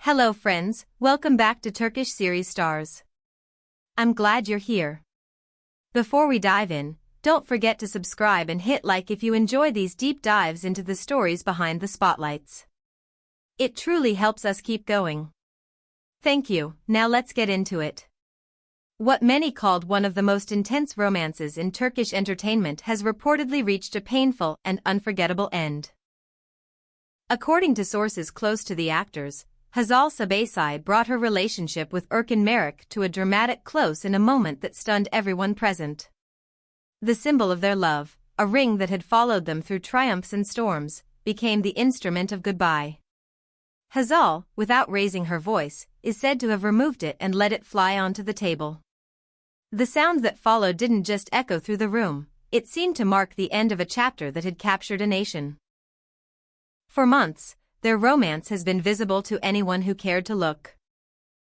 Hello friends, welcome back to Turkish series stars. I'm glad you're here. Before we dive in, don't forget to subscribe and hit like if you enjoy these deep dives into the stories behind the spotlights. It truly helps us keep going. Thank you, now let's get into it. What many called one of the most intense romances in Turkish entertainment has reportedly reached a painful and unforgettable end. According to sources close to the actors, Hazal brought her relationship with Erkan to a dramatic close in a moment that stunned everyone present. The symbol of their love, a ring that had followed them through triumphs and storms, became the instrument of goodbye. Hazal, without raising her voice, is said to have removed it and let it fly onto the table. The sound that followed didn't just echo through the room, it seemed to mark the end of a chapter that had captured a nation. For months, their romance has been visible to anyone who cared to look.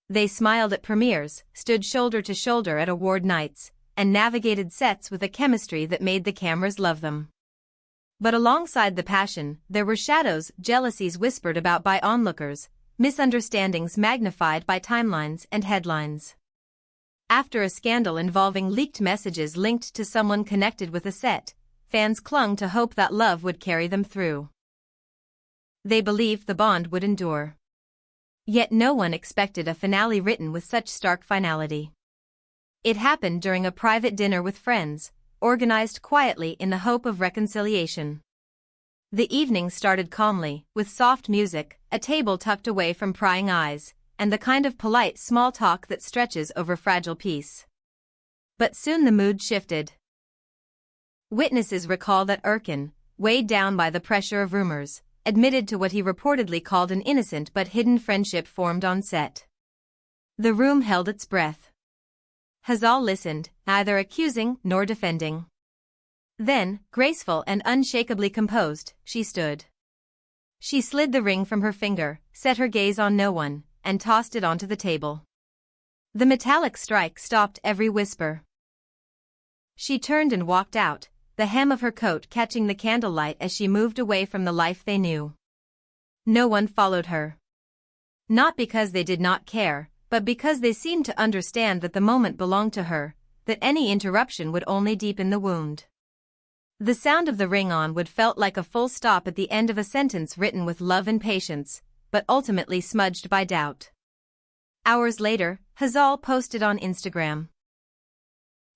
They smiled at premieres, stood shoulder to shoulder at award nights, and navigated sets with a chemistry that made the cameras love them. But alongside the passion, there were shadows, jealousies whispered about by onlookers, misunderstandings magnified by timelines and headlines. After a scandal involving leaked messages linked to someone connected with a set, fans clung to hope that love would carry them through. They believed the bond would endure. Yet no one expected a finale written with such stark finality. It happened during a private dinner with friends, organized quietly in the hope of reconciliation. The evening started calmly, with soft music, a table tucked away from prying eyes, and the kind of polite small talk that stretches over fragile peace. But soon the mood shifted. Witnesses recall that Erkan, weighed down by the pressure of rumors, admitted to what he reportedly called an innocent but hidden friendship formed on set. The room held its breath. Hazal listened, neither accusing nor defending. Then, graceful and unshakably composed, she stood. She slid the ring from her finger, set her gaze on no one, and tossed it onto the table. The metallic strike stopped every whisper. She turned and walked out, the hem of her coat catching the candlelight as she moved away from the life they knew. No one followed her. Not because they did not care, but because they seemed to understand that the moment belonged to her, that any interruption would only deepen the wound. The sound of the ring on wood felt like a full stop at the end of a sentence written with love and patience, but ultimately smudged by doubt. Hours later, Hazal posted on Instagram.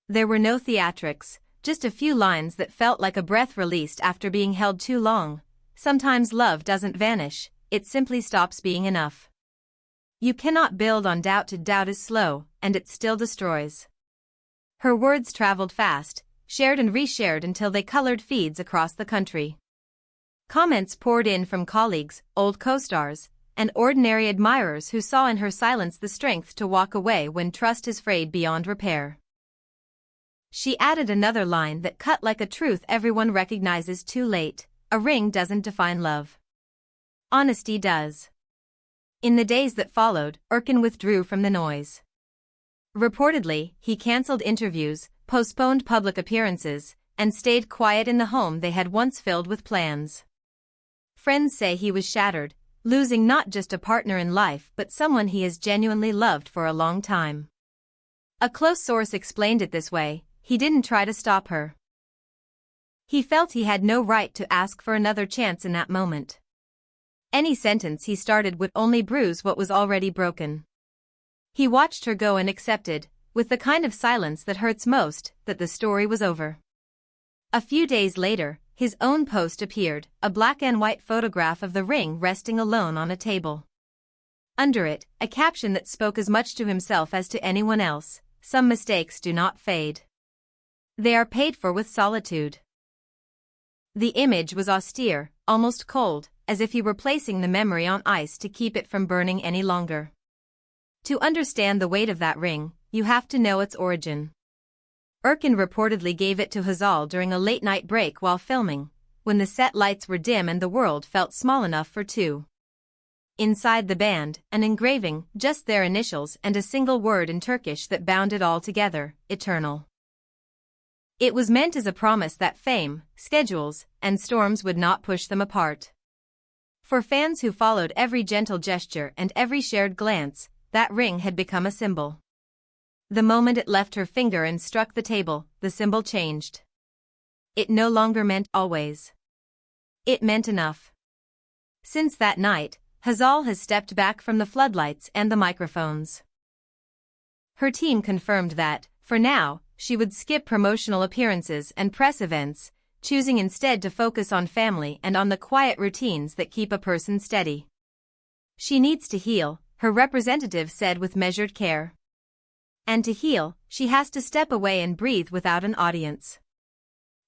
There were no theatrics, just a few lines that felt like a breath released after being held too long. Sometimes love doesn't vanish, it simply stops being enough. You cannot build on doubt. Doubt is slow, and it still destroys. Her words traveled fast, shared and reshared until they colored feeds across the country. Comments poured in from colleagues, old co-stars, and ordinary admirers who saw in her silence the strength to walk away when trust is frayed beyond repair. She added another line that cut like a truth everyone recognizes too late: a ring doesn't define love. Honesty does. In the days that followed, Erkan withdrew from the noise. Reportedly, he canceled interviews, postponed public appearances, and stayed quiet in the home they had once filled with plans. Friends say he was shattered, losing not just a partner in life but someone he has genuinely loved for a long time. A close source explained it this way: he didn't try to stop her. He felt he had no right to ask for another chance in that moment. Any sentence he started would only bruise what was already broken. He watched her go and accepted, with the kind of silence that hurts most, that the story was over. A few days later, his own post appeared, a black and white photograph of the ring resting alone on a table. Under it, a caption that spoke as much to himself as to anyone else: some mistakes do not fade. They are paid for with solitude. The image was austere, almost cold, as if he were placing the memory on ice to keep it from burning any longer. To understand the weight of that ring, you have to know its origin. Erkan reportedly gave it to Hazal during a late-night break while filming, when the set lights were dim and the world felt small enough for two. Inside the band, an engraving, just their initials and a single word in Turkish that bound it all together: eternal. It was meant as a promise that fame, schedules, and storms would not push them apart. For fans who followed every gentle gesture and every shared glance, that ring had become a symbol. The moment it left her finger and struck the table, the symbol changed. It no longer meant always. It meant enough. Since that night, Hazal has stepped back from the floodlights and the microphones. Her team confirmed that, for now, she would skip promotional appearances and press events, choosing instead to focus on family and on the quiet routines that keep a person steady. She needs to heal, her representative said with measured care. And to heal, she has to step away and breathe without an audience.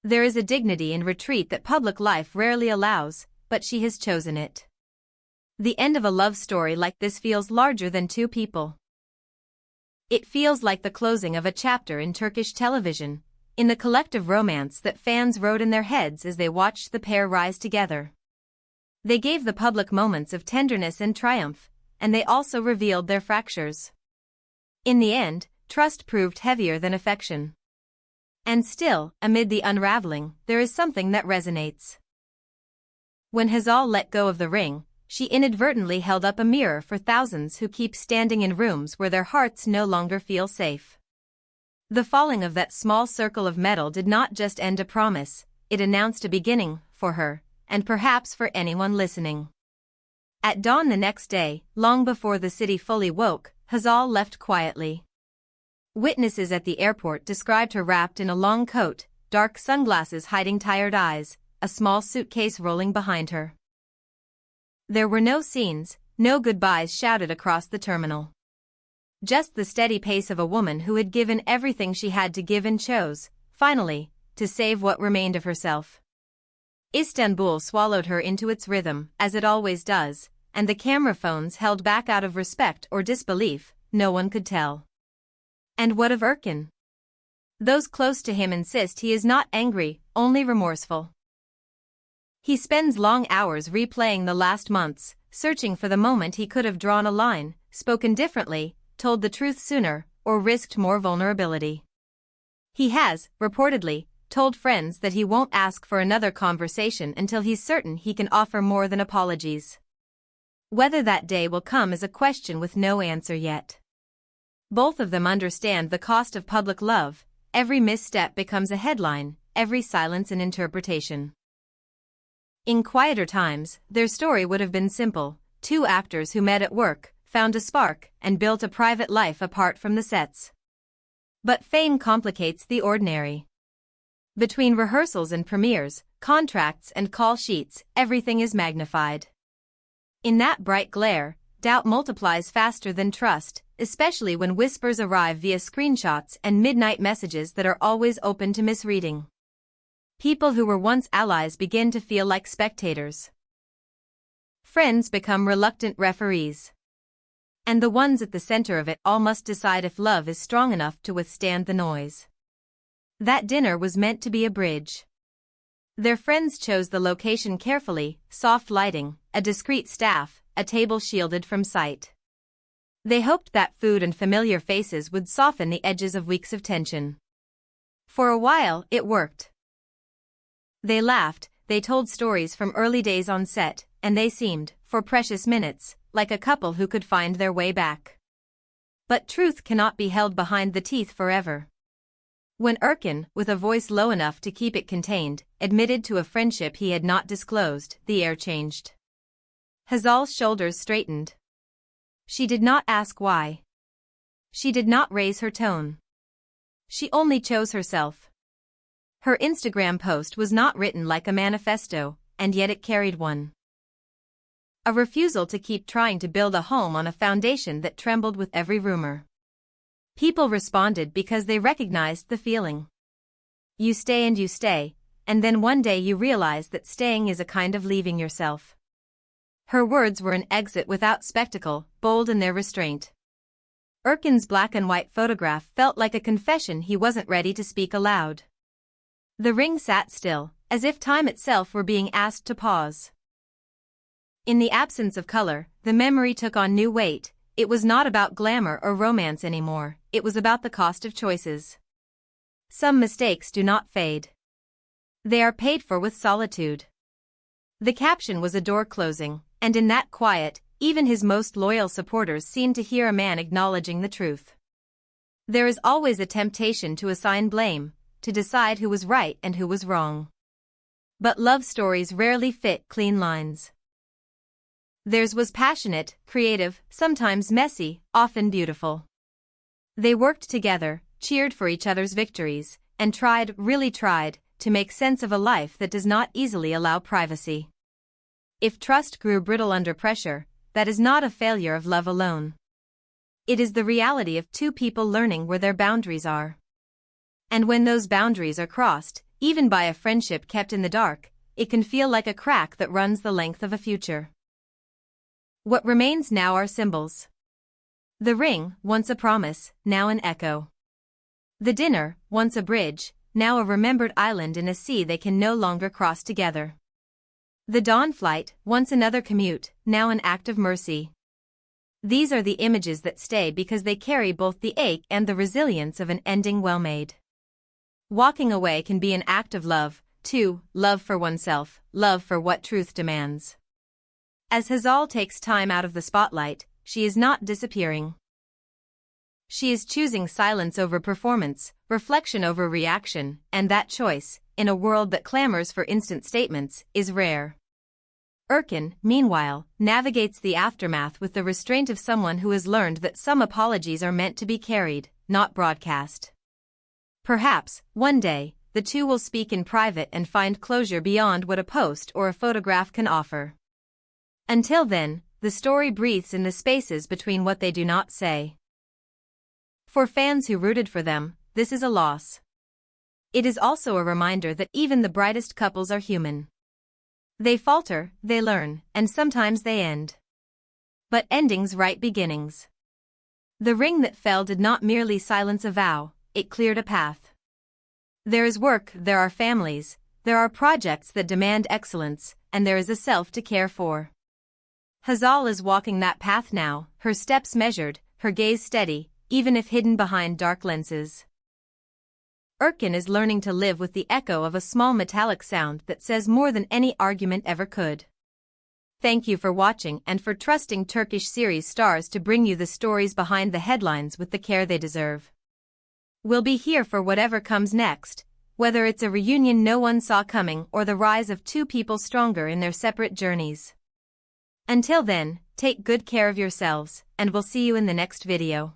There is a dignity in retreat that public life rarely allows, but she has chosen it. The end of a love story like this feels larger than two people. It feels like the closing of a chapter in Turkish television, in the collective romance that fans wrote in their heads as they watched the pair rise together. They gave the public moments of tenderness and triumph, and they also revealed their fractures. In the end, trust proved heavier than affection. And still, amid the unraveling, there is something that resonates. When Hazal let go of the ring, she inadvertently held up a mirror for thousands who keep standing in rooms where their hearts no longer feel safe. The falling of that small circle of metal did not just end a promise, it announced a beginning, for her, and perhaps for anyone listening. At dawn the next day, long before the city fully woke, Hazal left quietly. Witnesses at the airport described her wrapped in a long coat, dark sunglasses hiding tired eyes, a small suitcase rolling behind her. There were no scenes, no goodbyes shouted across the terminal. Just the steady pace of a woman who had given everything she had to give and chose, finally, to save what remained of herself. Istanbul swallowed her into its rhythm, as it always does, and the camera phones held back out of respect or disbelief, no one could tell. And what of Erkan? Those close to him insist he is not angry, only remorseful. He spends long hours replaying the last months, searching for the moment he could have drawn a line, spoken differently, told the truth sooner, or risked more vulnerability. He has, reportedly, told friends that he won't ask for another conversation until he's certain he can offer more than apologies. Whether that day will come is a question with no answer yet. Both of them understand the cost of public love. Every misstep becomes a headline, every silence an interpretation. In quieter times, their story would have been simple: two actors who met at work, found a spark, and built a private life apart from the sets. But fame complicates the ordinary. Between rehearsals and premieres, contracts and call sheets, everything is magnified. In that bright glare, doubt multiplies faster than trust, especially when whispers arrive via screenshots and midnight messages that are always open to misreading. People who were once allies begin to feel like spectators. Friends become reluctant referees. And the ones at the center of it all must decide if love is strong enough to withstand the noise. That dinner was meant to be a bridge. Their friends chose the location carefully: soft lighting, a discreet staff, a table shielded from sight. They hoped that food and familiar faces would soften the edges of weeks of tension. For a while, it worked. They laughed, they told stories from early days on set, and they seemed, for precious minutes, like a couple who could find their way back. But truth cannot be held behind the teeth forever. When Erkan, with a voice low enough to keep it contained, admitted to a friendship he had not disclosed, the air changed. Hazal's shoulders straightened. She did not ask why. She did not raise her tone. She only chose herself. Her Instagram post was not written like a manifesto, and yet it carried one. A refusal to keep trying to build a home on a foundation that trembled with every rumor. People responded because they recognized the feeling. You stay, and then one day you realize that staying is a kind of leaving yourself. Her words were an exit without spectacle, bold in their restraint. Erkan's black and white photograph felt like a confession he wasn't ready to speak aloud. The ring sat still, as if time itself were being asked to pause. In the absence of color, the memory took on new weight. It was not about glamour or romance anymore, it was about the cost of choices. Some mistakes do not fade. They are paid for with solitude. The caption was a door closing, and in that quiet, even his most loyal supporters seem to hear a man acknowledging the truth. There is always a temptation to assign blame, to decide who was right and who was wrong. But love stories rarely fit clean lines. Theirs was passionate, creative, sometimes messy, often beautiful. They worked together, cheered for each other's victories, and tried, really tried, to make sense of a life that does not easily allow privacy. If trust grew brittle under pressure, that is not a failure of love alone. It is the reality of two people learning where their boundaries are. And when those boundaries are crossed, even by a friendship kept in the dark, it can feel like a crack that runs the length of a future. What remains now are symbols. The ring, once a promise, now an echo. The dinner, once a bridge, now a remembered island in a sea they can no longer cross together. The dawn flight, once another commute, now an act of mercy. These are the images that stay because they carry both the ache and the resilience of an ending well made. Walking away can be an act of love, too, love for oneself, love for what truth demands. As Hazal takes time out of the spotlight, she is not disappearing. She is choosing silence over performance, reflection over reaction, and that choice, in a world that clamors for instant statements, is rare. Erkan, meanwhile, navigates the aftermath with the restraint of someone who has learned that some apologies are meant to be carried, not broadcast. Perhaps, one day, the two will speak in private and find closure beyond what a post or a photograph can offer. Until then, the story breathes in the spaces between what they do not say. For fans who rooted for them, this is a loss. It is also a reminder that even the brightest couples are human. They falter, they learn, and sometimes they end. But endings write beginnings. The ring that fell did not merely silence a vow, it cleared a path. There is work, there are families, there are projects that demand excellence, and there is a self to care for. Hazal is walking that path now, her steps measured, her gaze steady, even if hidden behind dark lenses. Erkan is learning to live with the echo of a small metallic sound that says more than any argument ever could. Thank you for watching and for trusting Turkish series stars to bring you the stories behind the headlines with the care they deserve. We'll be here for whatever comes next, whether it's a reunion no one saw coming or the rise of two people stronger in their separate journeys. Until then, take good care of yourselves, and we'll see you in the next video.